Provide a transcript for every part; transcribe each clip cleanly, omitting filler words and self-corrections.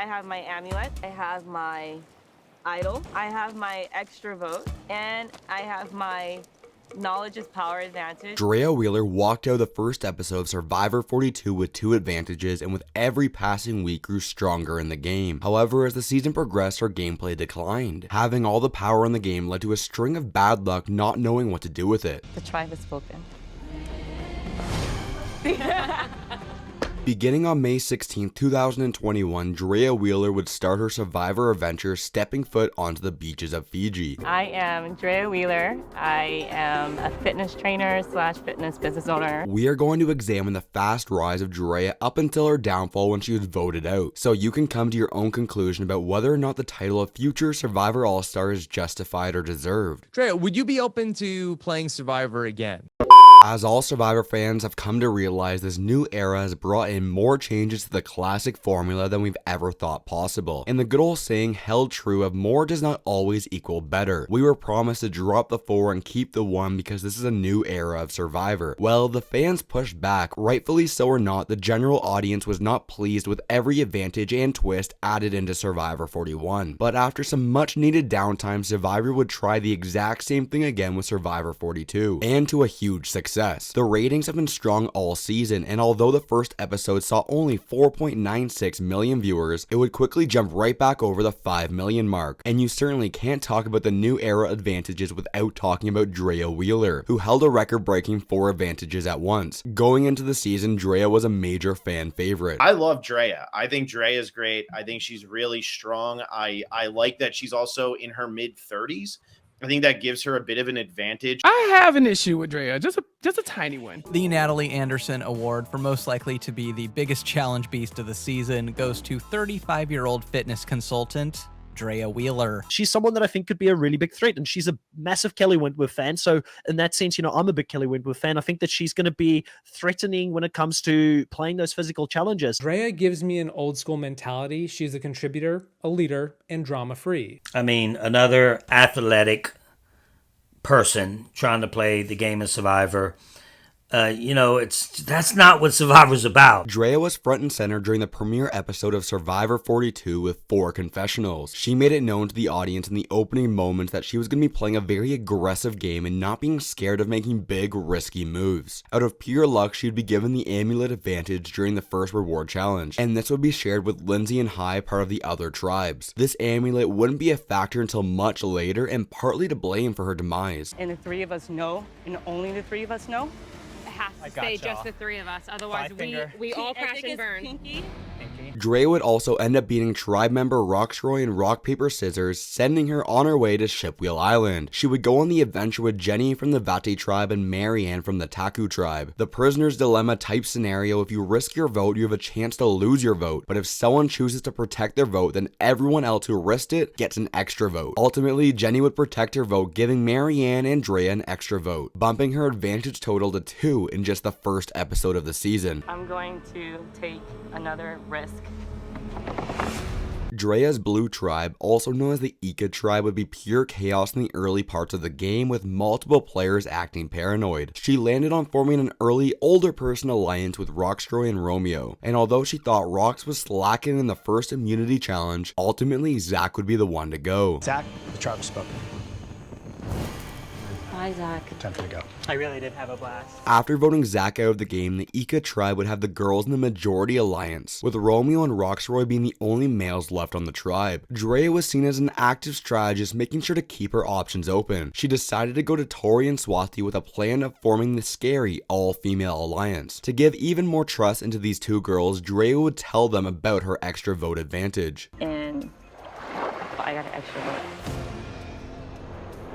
I have my amulet, I have my idol, I have my extra vote, and I have my knowledge is power advantage. Drea Wheeler walked out of the first episode of Survivor 42 with 2 advantages, and with every passing week grew stronger in the game. However, as the season progressed, her gameplay declined. Having all the power in the game led to a string of bad luck, not knowing what to do with it. The tribe has spoken. Beginning on May 16, 2021, Drea Wheeler would start her Survivor adventure stepping foot onto the beaches of Fiji. I am Drea Wheeler. I am a fitness trainer / fitness business owner. We are going to examine the fast rise of Drea up until her downfall when she was voted out, so you can come to your own conclusion about whether or not the title of future Survivor All-Star is justified or deserved. Drea, would you be open to playing Survivor again? As all Survivor fans have come to realize, this new era has brought in more changes to the classic formula than we've ever thought possible. And the good old saying held true of more does not always equal better. We were promised to drop the 4 and keep the 1 because this is a new era of Survivor. Well, the fans pushed back, rightfully so or not. The general audience was not pleased with every advantage and twist added into Survivor 41. But after some much needed downtime, Survivor would try the exact same thing again with Survivor 42, and to a huge success. The ratings have been strong all season, and although the first episode saw only 4.96 million viewers, it would quickly jump right back over the 5 million mark. And you certainly can't talk about the new era advantages without talking about Drea Wheeler, who held a record-breaking 4 advantages at once. Going into the season, Drea was a major fan favorite. I love Drea. I think Drea is great. I think she's really strong. I like that she's also in her mid-30s. I think that gives her a bit of an advantage. I have an issue with Drea, just a tiny one. The Natalie Anderson Award for most likely to be the biggest challenge beast of the season goes to 35-year-old fitness consultant Drea Wheeler. She's someone that I think could be a really big threat, and she's a massive Kelly Wentworth fan. So in that sense, I'm a big Kelly Wentworth fan. I think that she's going to be threatening when it comes to playing those physical challenges. Drea gives me an old school mentality. She's a contributor, a leader, and drama free. I mean, another athletic person trying to play the game of Survivor. That's not what Survivor's about. Drea was front and center during the premiere episode of Survivor 42 with 4 confessionals. She made it known to the audience in the opening moments that she was going to be playing a very aggressive game and not being scared of making big, risky moves. Out of pure luck, she would be given the amulet advantage during the first reward challenge, and this would be shared with Lindsay and Hai, part of the other tribes. This amulet wouldn't be a factor until much later, and partly to blame for her demise. And the 3 of us know, and only the 3 of us know. Has to stay just the 3 of us. Otherwise, we all crash and burn. Pinky. Drea would also end up beating tribe member Roxroy in rock, paper, scissors, sending her on her way to Shipwheel Island. She would go on the adventure with Jenny from the Vate tribe and Marianne from the Taku tribe. The prisoner's dilemma type scenario: if you risk your vote, you have a chance to lose your vote, but if someone chooses to protect their vote, then everyone else who risked it gets an extra vote. Ultimately, Jenny would protect her vote, giving Marianne and Drea an extra vote, bumping her advantage total to 2 in just the first episode of the season. I'm going to take another risk. Drea's blue tribe, also known as the Ika tribe, would be pure chaos in the early parts of the game, with multiple players acting paranoid. She landed on forming an early, older person alliance with Roxroy and Romeo, and although she thought Rox was slacking in the first immunity challenge, ultimately Zach would be the one to go. Zach, the tribe has spoken. Bye, Zach. Time for you to go. I really did have a blast. After voting Zach out of the game, the Ika tribe would have the girls in the majority alliance, with Romeo and Roxroy being the only males left on the tribe. Drea was seen as an active strategist, making sure to keep her options open. She decided to go to Tori and Swati with a plan of forming the scary all-female alliance. To give even more trust into these 2 girls, Drea would tell them about her extra vote advantage. And I got an extra vote.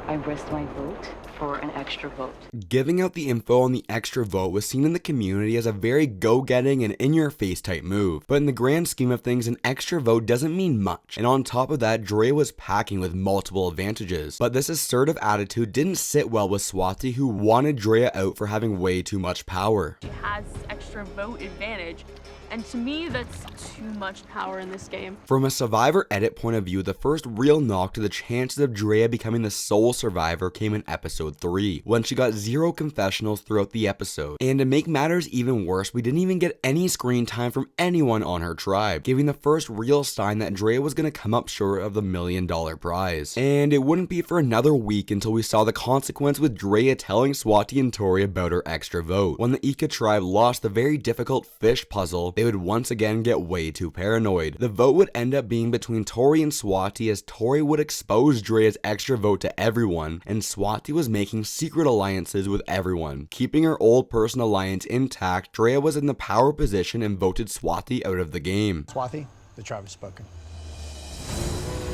I risked my vote for an extra vote. Giving out the info on the extra vote was seen in the community as a very go-getting and in-your-face type move, but in the grand scheme of things, an extra vote doesn't mean much, and on top of that, Drea was packing with multiple advantages. But this assertive attitude didn't sit well with Swati, who wanted Drea out for having way too much power. She has extra vote advantage, And to me, that's too much power in this game. From a Survivor edit point of view, the first real knock to the chances of Drea becoming the sole survivor came in episode 3, when she got 0 confessionals throughout the episode. And to make matters even worse, we didn't even get any screen time from anyone on her tribe, giving the first real sign that Drea was going to come up short of the $1 million prize. And it wouldn't be for another week until we saw the consequence, with Drea telling Swati and Tori about her extra vote. When the Ika tribe lost the very difficult fish puzzle, they would once again get way too paranoid. The vote would end up being between Tori and Swati, as Tori would expose Drea's extra vote to everyone, and Swati was making secret alliances with everyone. Keeping her old person alliance intact, Drea was in the power position and voted Swati out of the game. Swati, the tribe has spoken.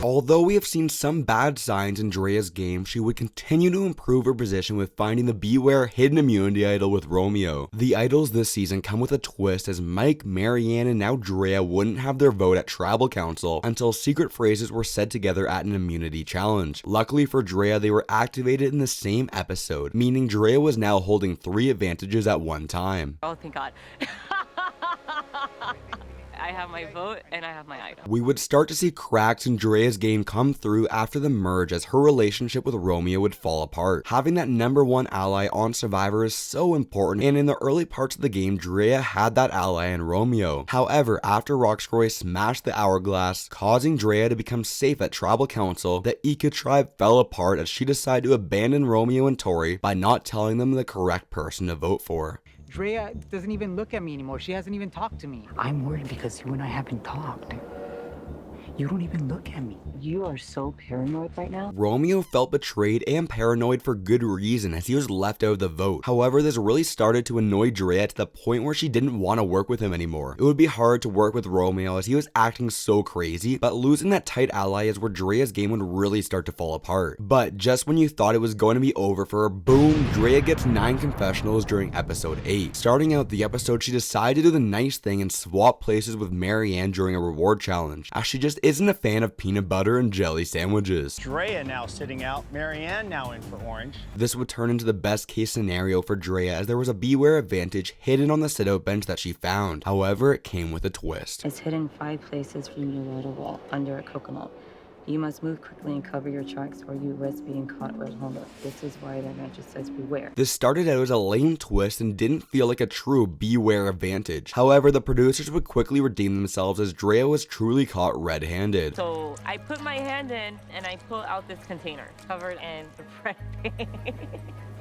Although we have seen some bad signs in Drea's game, she would continue to improve her position with finding the Beware hidden immunity idol with Romeo. The idols this season come with a twist, as Mike, Marianne, and now Drea wouldn't have their vote at Tribal Council until secret phrases were said together at an immunity challenge. Luckily for Drea, they were activated in the same episode, meaning Drea was now holding 3 advantages at one time. Oh, thank God. I have my vote and I have my idol. We would start to see cracks in Drea's game come through after the merge, as her relationship with Romeo would fall apart. Having that #1 ally on Survivor is so important, and in the early parts of the game, Drea had that ally in Romeo. However, after Roxroy smashed the hourglass, causing Drea to become safe at Tribal Council, the Ika tribe fell apart as she decided to abandon Romeo and Tori by not telling them the correct person to vote for. Drea doesn't even look at me anymore. She hasn't even talked to me. I'm worried because you and I haven't talked. You don't even look at me. You are so paranoid right now. Romeo felt betrayed and paranoid for good reason, as he was left out of the vote. However, this really started to annoy Drea to the point where she didn't want to work with him anymore. It would be hard to work with Romeo as he was acting so crazy, but losing that tight ally is where Drea's game would really start to fall apart. But just when you thought it was going to be over for her, boom, Drea gets 9 confessionals during episode 8. Starting out the episode, she decided to do the nice thing and swap places with Marianne during a reward challenge, as she just isn't a fan of peanut butter and jelly sandwiches. Drea now sitting out, Marianne now in for orange. This would turn into the best case scenario for Drea, as there was a Beware advantage hidden on the sit-out bench that she found. However, it came with a twist. It's hidden 5 places from your rotor wall under a coconut. You must move quickly and cover your tracks, or you risk being caught red-handed. This is why the advantage says beware. This started out as a lame twist and didn't feel like a true Beware advantage. However, the producers would quickly redeem themselves, as Drea was truly caught red-handed. So I put my hand in and I pull out this container covered in red paint.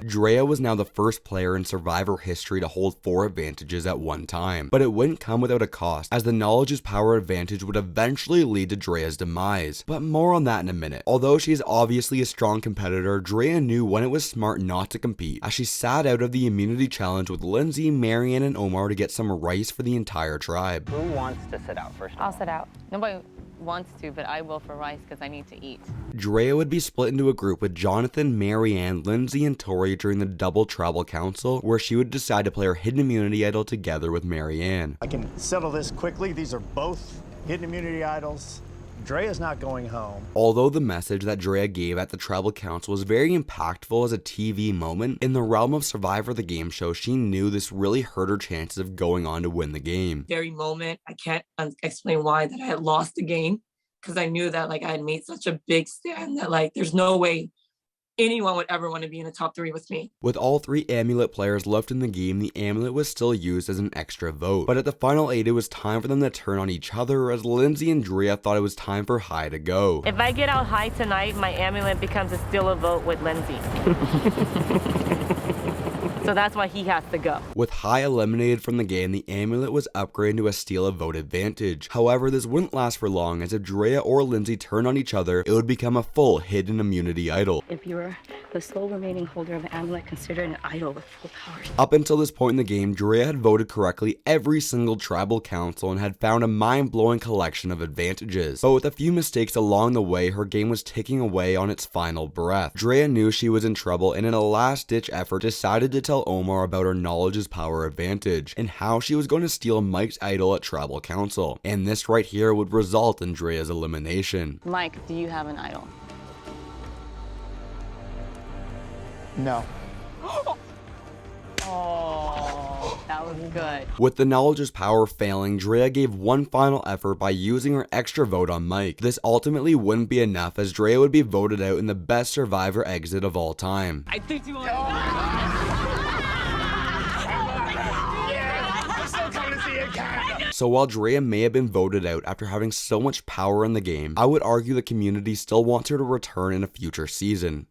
Drea was now the first player in Survivor history to hold 4 advantages at one time, but it wouldn't come without a cost, as the knowledge is power advantage would eventually lead to Drea's demise. But more on that in a minute. Although she is obviously a strong competitor, Drea knew when it was smart not to compete, as she sat out of the immunity challenge with Lindsay, Marianne, and Omar to get some rice for the entire tribe. Who wants to sit out first? I'll sit out. Nobody wants to, but I will for rice because I need to eat. Drea would be split into a group with Jonathan, Marianne, Lindsay, and Tori during the double Tribal Council, where she would decide to play her hidden immunity idol together with Marianne. I can settle this quickly. These are both hidden immunity idols. Drea's not going home. Although the message that Drea gave at the Tribal Council was very impactful as a TV moment, in the realm of Survivor the game show, she knew this really hurt her chances of going on to win the game. Very moment, I can't explain why that I had lost the game, because I knew that I had made such a big stand that there's no way anyone would ever want to be in the top 3 with me. With all 3 amulet players left in the game, the amulet was still used as an extra vote. But at the final 8, it was time for them to turn on each other, as Lindsay and Drea thought it was time for High to go. If I get out high tonight, my amulet becomes still a vote with Lindsay. So that's why he has to go. With High eliminated from the game, the amulet was upgraded to a steal a vote advantage. However, this wouldn't last for long, as if Drea or Lindsay turned on each other, it would become a full hidden immunity idol. If you were the sole remaining holder of an amulet, considered an idol with full powers. Up until this point in the game, Drea had voted correctly every single Tribal Council and had found a mind-blowing collection of advantages. But with a few mistakes along the way, her game was ticking away on its final breath. Drea knew she was in trouble, and in a last-ditch effort decided to tell Omar about her knowledge is power advantage and how she was going to steal Mike's idol at Tribal Council. And this right here would result in Drea's elimination. Mike, do you have an idol? No. Oh, That was good. With the knowledge is power failing, Drea gave one final effort by using her extra vote on Mike. This ultimately wouldn't be enough, as Drea would be voted out in the best Survivor exit of all time. I think you want So while Drea may have been voted out after having so much power in the game, I would argue the community still wants her to return in a future season.